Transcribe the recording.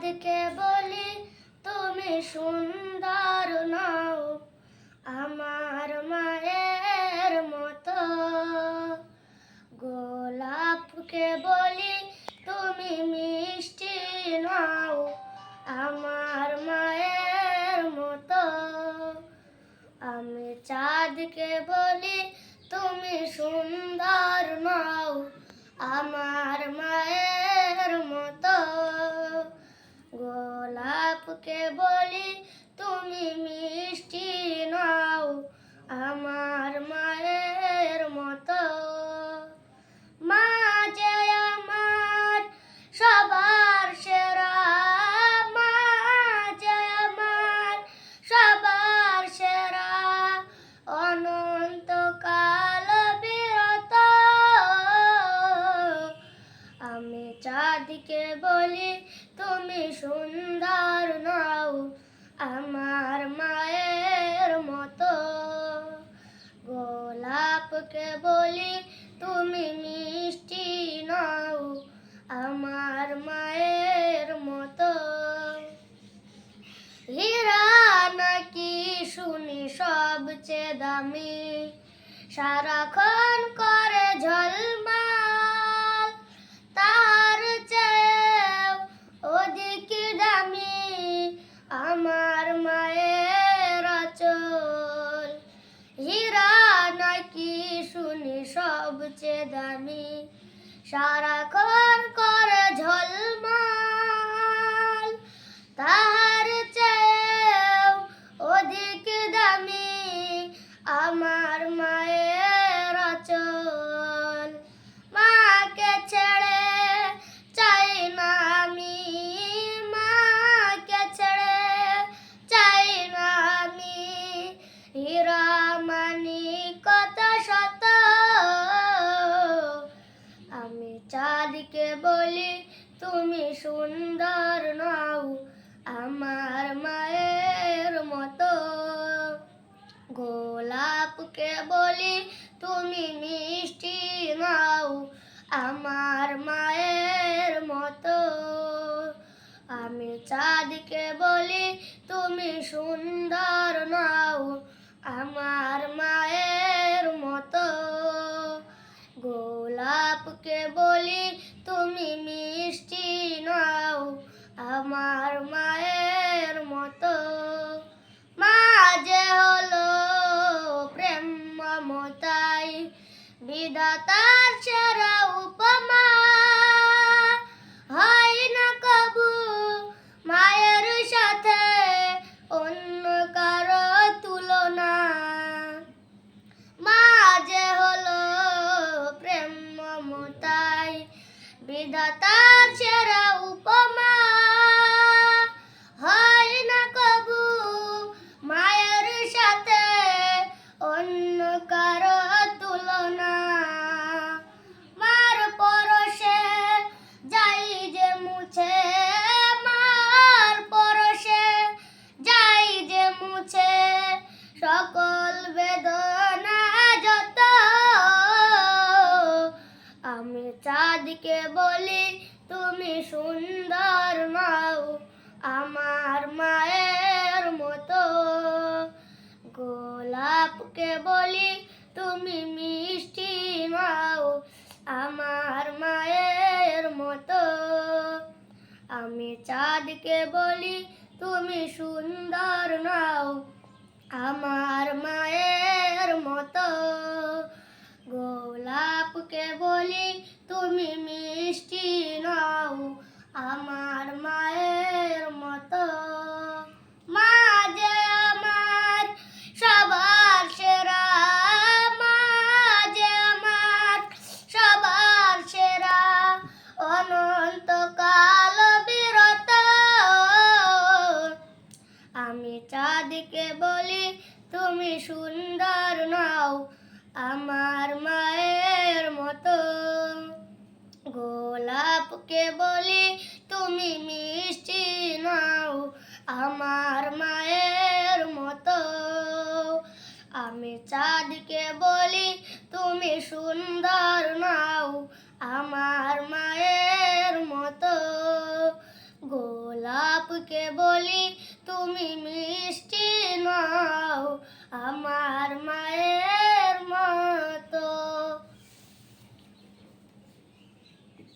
চাঁদকে বলি তুমি সুন্দর নও আমার মায়ের মতো। গোলাপকে বলি তুমি মিষ্টি নও আমার মায়ের মতো। আমি চাঁদকে বলি তুমি সুন্দর নও আমার মায়ের মতো। গোলাপকে বলি তুমি মিষ্টি নও আমার মায়ের মতো। মা যে আমার সবার সেরা, মা যে আমার সবার সেরা, অনন্তকাল বিরত। আমি চাঁদকে বলি তুমি সুন্দর নও আমার মায়ের মতো। গোলাপকে বলি তুমি মিষ্টি নও আমার মায়ের মতো। হীরা নাকি শুনি সবচেয়ে দামি, সারাক্ষণ করে ঝলমাল, তার চেয়েও অধিক দামি আমার মায়ের আঁচল। হীরা নাকি শুনি সবচেয়ে দামি, সারাক্ষণ করে ঝলমাল, তার চেয়েও অধিক দামি আমার মায়ের আঁচল। মাকে ছেড়ে চাই না আমি, মাকে ছেড়ে চাই না আমি, হীরা মানিক কত শত। আমি চাঁদকে বলি তুমি সুন্দর নও আমার মায়ের মতো। গোলাপকে বলি তুমি মিষ্টি নও আমার মায়ের মতো। আমি চাঁদকে বলি তুমি সুন্দর নও আমার মায়ের মতো। গোলাপকে বলি তুমি মিষ্টি নও আমার মায়ের মতো। মা যে হলো প্রেম মমতাই বিধাতার সেরা উপমা, হয় না কবু মায়ের সাথে অন্য কারো তুলনা। মা যে হলো প্রেম মমতাই বিধাতার সেরা উপমা, হয় না কবু মায়ের সাথে অন্য কারো তুলনা। মার পরশে যাই যে মুছে, মার পরশে যাই যে মুছে সকল বেদনা যত। আমি চাঁদকে বলি তুমি সুন্দর নও আমার মায়ের মতো। গোলাপকে বলি তুমি মিষ্টি নও আমার মায়ের মতো। আমি চাঁদকে বলি তুমি সুন্দর নও আমার মায়ের মতো। গোলাপকে বলি তুমি মিষ্টি নও আমার মায়ের মতো। মা যে আমার সবার সেরা, মা যে আমার সবার সেরা, অনন্তকাল বিরত। আমি চাঁদকে বলি তুমি সুন্দর নও আমার মায়ের মতো। গোলাপকে বলি তুমি মিষ্টি নও আমার মায়ের মতো। আমি চাঁদকে বলি তুমি সুন্দর নও আমার মায়ের মতো। গোলাপ চাঁদকে বলি তুমি মিষ্টি নাও